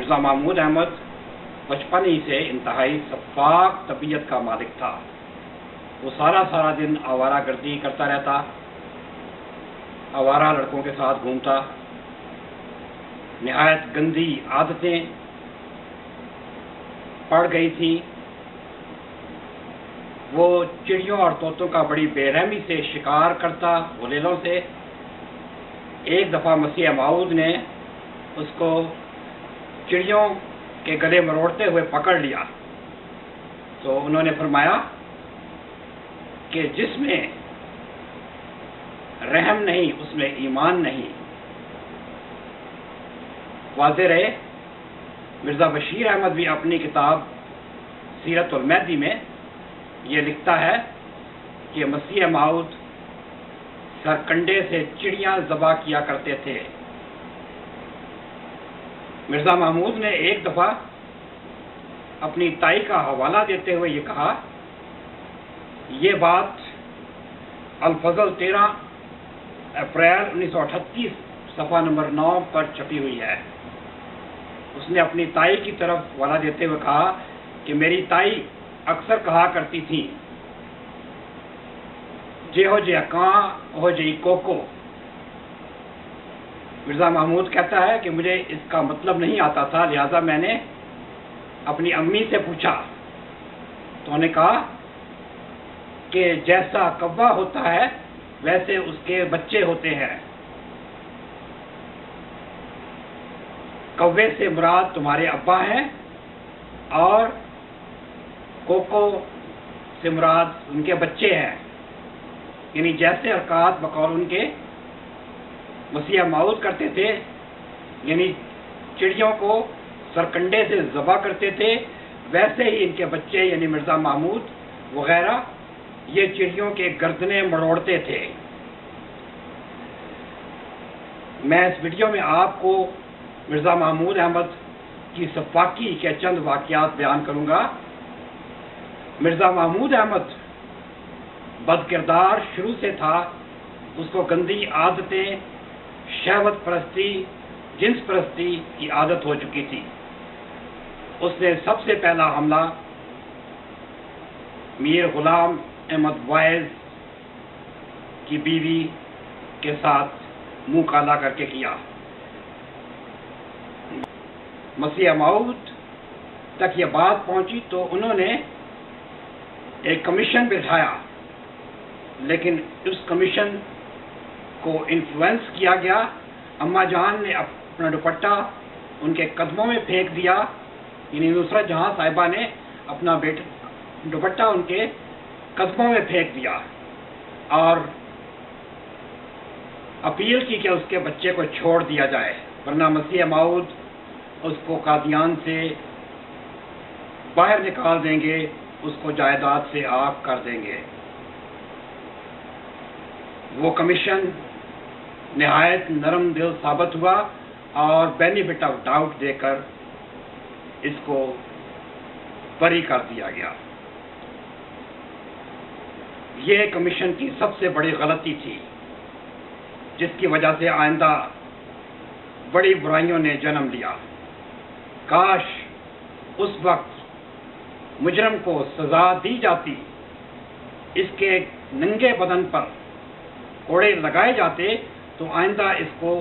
مرزا محمود احمد بچپن ہی سے انتہائی شفاف طبیعت کا مالک تھا۔ وہ سارا دن آوارہ گردی کرتا رہتا، آوارہ لڑکوں کے ساتھ گھومتا، نہایت گندی عادتیں پڑ گئی تھیں۔ وہ چڑیوں اور طوطوں کا بڑی بے رحمی سے شکار کرتا، غلیلوں سے۔ ایک دفعہ مسیح موعود نے اس کو چڑیوں کے گلے مروڑتے ہوئے پکڑ لیا تو انہوں نے فرمایا کہ جس میں رحم نہیں اس میں ایمان نہیں۔ واضح رہے، مرزا بشیر احمد بھی اپنی کتاب سیرت المہدی میں یہ لکھتا ہے کہ مسیح موعود سرکنڈے سے چڑیاں ذبح کیا کرتے تھے۔ مرزا محمود نے ایک دفعہ اپنی تائی کا حوالہ دیتے ہوئے یہ کہا، یہ بات الفضل 13 اپریل 1938 صفحہ نمبر 9 پر چھپی ہوئی ہے۔ اس نے اپنی تائی کی طرف حوالہ دیتے ہوئے کہا کہ میری تائی اکثر کہا کرتی تھی، جے ہو جے کاں ہو جے کوکو۔ مرزا محمود کہتا ہے کہ مجھے اس کا مطلب نہیں آتا تھا، لہذا میں نے اپنی امی سے پوچھا تو انہوں نے کہا کہ جیسا کوا ہوتا ہے ویسے اس کے بچے ہوتے ہیں۔ کوے سے مراد تمہارے ابا ہیں اور کوکو سے مراد ان کے بچے ہیں، یعنی جیسے حرکات بقول ان کے مسیح موعود کرتے تھے، یعنی چڑیوں کو سرکنڈے سے ذبح کرتے تھے، ویسے ہی ان کے بچے یعنی مرزا محمود وغیرہ یہ چڑیوں کے گردنیں مروڑتے تھے۔ میں اس ویڈیو میں آپ کو مرزا محمود احمد کی شفاقی کے چند واقعات بیان کروں گا۔ مرزا محمود احمد بد کردار شروع سے تھا، اس کو گندی عادتیں، شہوت پرستی، جنس پرستی کی عادت ہو چکی تھی۔ اس نے سب سے پہلا حملہ میر غلام احمد وائز کی بیوی کے ساتھ منہ کالا کر کے کیا۔ مسیح موعود تک یہ بات پہنچی تو انہوں نے ایک کمیشن بٹھایا، لیکن اس کمیشن کو انفلوئنس کیا گیا۔ اماں جان نے اپنا دوپٹہ ان کے قدموں میں پھینک دیا، یعنی نصرت جہاں صاحبہ نے اپنا دوپٹہ ان کے قدموں میں پھینک دیا اور اپیل کی کہ اس کے بچے کو چھوڑ دیا جائے، ورنہ مسیح موعود اس کو قادیان سے باہر نکال دیں گے، اس کو جائیداد سے آگ کر دیں گے۔ وہ کمیشن نہایت نرم دل ثابت ہوا اور بینیفٹ آف ڈاؤٹ دے کر اس کو بری کر دیا گیا۔ یہ کمیشن کی سب سے بڑی غلطی تھی، جس کی وجہ سے آئندہ بڑی برائیوں نے جنم لیا۔ کاش اس وقت مجرم کو سزا دی جاتی، اس کے ننگے بدن پر کوڑے لگائے جاتے تو آئندہ اس کو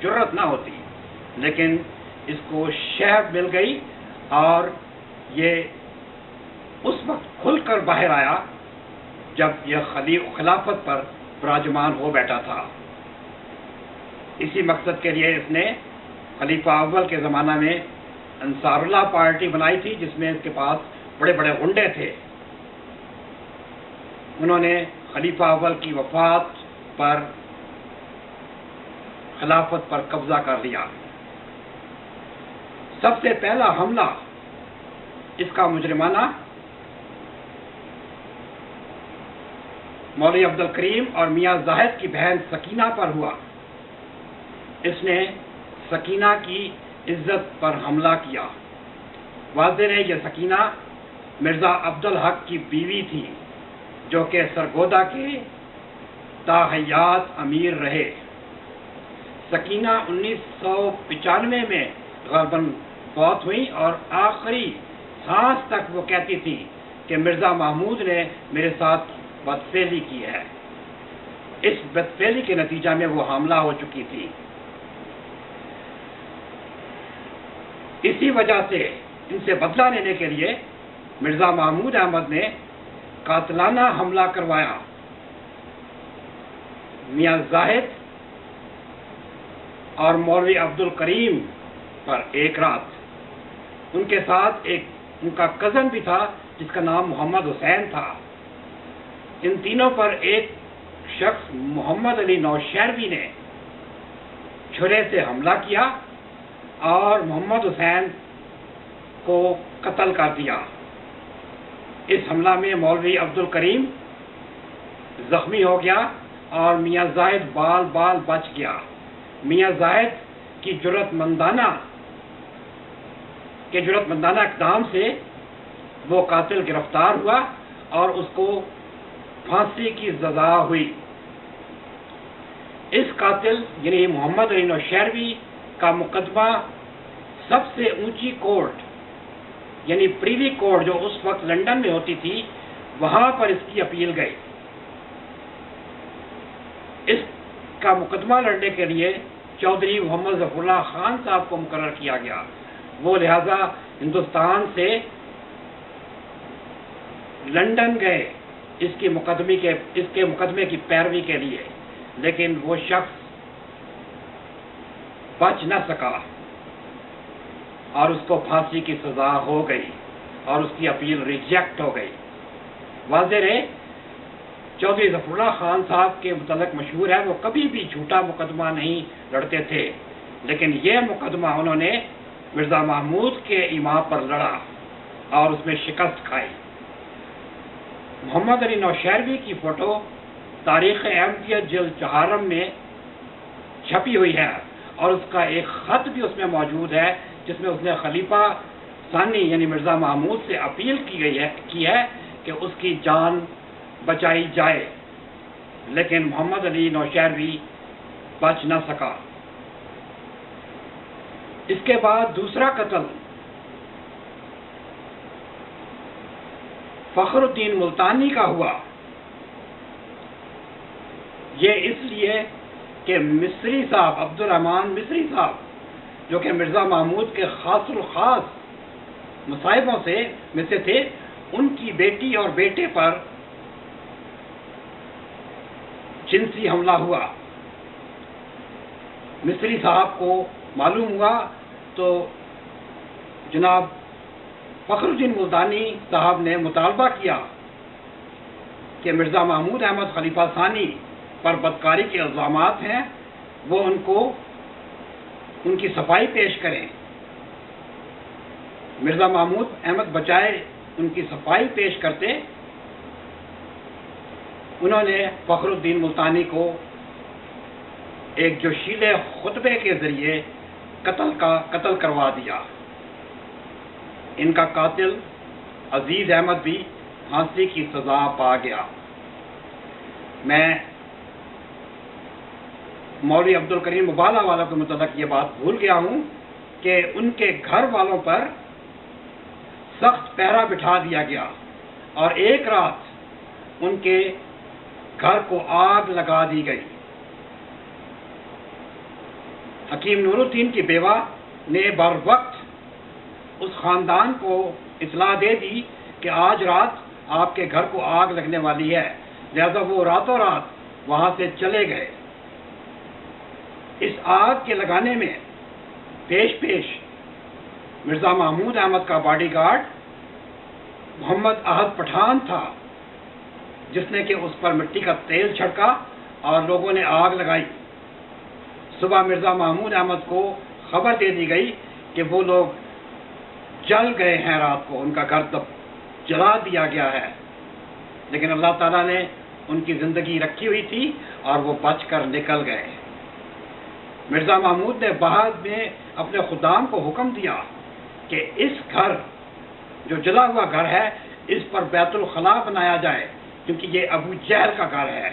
جرأت نہ ہوتی، لیکن اس کو شہد مل گئی اور یہ اس وقت کھل کر باہر آیا جب یہ خلافت پر براجمان ہو بیٹھا تھا۔ اسی مقصد کے لیے اس نے خلیفہ اول کے زمانہ میں انصار اللہ پارٹی بنائی تھی، جس میں اس کے پاس بڑے بڑے غنڈے تھے۔ انہوں نے خلیفہ اول کی وفات پر خلافت پر قبضہ کر لیا۔ سب سے پہلا حملہ اس کا مجرمانہ مولوی عبد الکریم اور میاں زاہد کی بہن سکینہ پر ہوا۔ اس نے سکینہ کی عزت پر حملہ کیا۔ واضح ہے یہ سکینہ مرزا عبدالحق کی بیوی تھی، جو کہ سرگودا کے تاحیات امیر رہے۔ سکینہ 1995 میں غالباً فوت ہوئی اور آخری سانس تک وہ کہتی تھی کہ مرزا محمود نے میرے ساتھ بدفعلی کی ہے۔ اس بدفعلی کے نتیجہ میں وہ حاملہ ہو چکی تھی۔ اسی وجہ سے ان سے بدلہ لینے کے لیے مرزا محمود احمد نے قاتلانہ حملہ کروایا۔ میاں زاہد اور مولوی عبد الکریم پر ایک رات، ان کے ساتھ ایک ان کا کزن بھی تھا جس کا نام محمد حسین تھا۔ ان تینوں پر ایک شخص محمد علی نوشہروی نے چھرے سے حملہ کیا اور محمد حسین کو قتل کر دیا۔ اس حملہ میں مولوی عبد الکریم زخمی ہو گیا اور میاں زاہد بال بال بچ گیا۔ میاں زاہد کی جرأت مندانہ اقدام سے وہ قاتل گرفتار ہوا اور اس کو پھانسی کی سزا ہوئی۔ اس قاتل یعنی محمد علی نوشہروی کا مقدمہ سب سے اونچی کورٹ یعنی پریوی کورٹ جو اس وقت لندن میں ہوتی تھی، وہاں پر اس کی اپیل گئی۔ اس کا مقدمہ لڑنے کے لیے چودھری محمد ظفر اللہ خان صاحب کو مقرر کیا گیا۔ وہ لہذا ہندوستان سے لندن گئے اس کے مقدمے کی پیروی کے لیے، لیکن وہ شخص بچ نہ سکا اور اس کو پھانسی کی سزا ہو گئی اور اس کی اپیل ریجیکٹ ہو گئی۔ واضح رہے، چودھری ظفر اللہ خان صاحب کے متعلق مشہور ہے وہ کبھی بھی جھوٹا مقدمہ نہیں لڑتے تھے، لیکن یہ مقدمہ انہوں نے مرزا محمود کے ایما پر لڑا اور اس میں شکست کھائی۔ محمد علی نوشہروی کی فوٹو تاریخ احمدیت جلد 4 میں چھپی ہوئی ہے اور اس کا ایک خط بھی اس میں موجود ہے جس میں اس نے خلیفہ ثانی یعنی مرزا محمود سے اپیل کی ہے کہ اس کی جان بچائی جائے، لیکن محمد علی نوشہروی بچ نہ سکا۔ اس کے بعد دوسرا قتل فخر الدین ملتانی کا ہوا۔ یہ اس لیے کہ مصری صاحب عبد الرحمان مصری صاحب جو کہ مرزا محمود کے خاص الخاص مصاحبوں میں سے تھے، ان کی بیٹی اور بیٹے پر جنسی حملہ ہوا۔ مصری صاحب کو معلوم ہوا تو جناب فخر الدین ملتانی صاحب نے مطالبہ کیا کہ مرزا محمود احمد خلیفہ ثانی پر بدکاری کے الزامات ہیں، وہ ان کی صفائی پیش کریں۔ مرزا محمود احمد بجائے ان کی صفائی پیش کرتے، انہوں نے فخر الدین ملتانی کو ایک جوشیلے خطبے کے ذریعے قتل کروا دیا۔ ان کا قاتل عزیز احمد بھی پھانسی کی سزا پا گیا۔ میں مولوی عبد الکریم ابالا والا کے متعلق یہ بات بھول گیا ہوں کہ ان کے گھر والوں پر سخت پہرا بٹھا دیا گیا اور ایک رات ان کے گھر کو آگ لگا دی گئی۔ حکیم نور الدین کی بیوہ نے بر وقت اس خاندان کو اطلاع دے دی کہ آج رات آپ کے گھر کو آگ لگنے والی ہے، لہذا وہ راتوں رات وہاں سے چلے گئے۔ اس آگ کے لگانے میں پیش مرزا محمود احمد کا باڈی گارڈ محمد احد پٹھان تھا، جس نے کہ اس پر مٹی کا تیل چھڑکا اور لوگوں نے آگ لگائی۔ صبح مرزا محمود احمد کو خبر دے دی گئی کہ وہ لوگ جل گئے ہیں، رات کو ان کا گھر جلا دیا گیا ہے، لیکن اللہ تعالیٰ نے ان کی زندگی رکھی ہوئی تھی اور وہ بچ کر نکل گئے۔ مرزا محمود نے بعد میں اپنے خدام کو حکم دیا کہ اس گھر جو جلا ہوا گھر ہے اس پر بیت الخلاء بنایا جائے، کیونکہ یہ ابو جہل کا گھر ہے۔